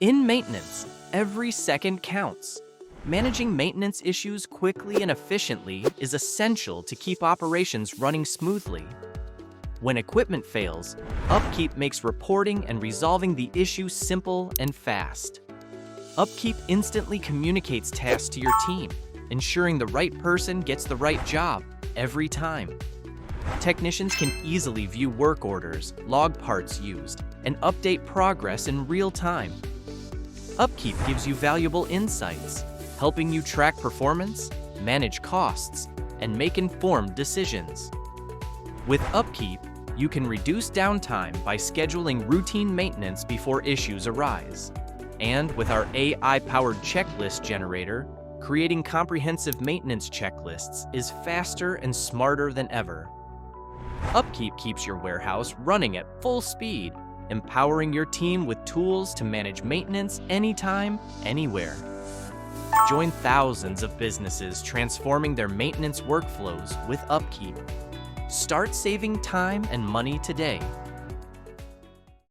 In maintenance, every second counts. Managing maintenance issues quickly and efficiently is essential to keep operations running smoothly. When equipment fails, UpKeep makes reporting and resolving the issue simple and fast. UpKeep instantly communicates tasks to your team, ensuring the right person gets the right job every time. Technicians can easily view work orders, log parts used, and update progress in real time. UpKeep gives you valuable insights, helping you track performance, manage costs, and make informed decisions. With UpKeep, you can reduce downtime by scheduling routine maintenance before issues arise. And with our AI-powered checklist generator, creating comprehensive maintenance checklists is faster and smarter than ever. UpKeep keeps your warehouse running at full speed, empowering your team with tools to manage maintenance anytime, anywhere. Join thousands of businesses transforming their maintenance workflows with UpKeep. Start saving time and money today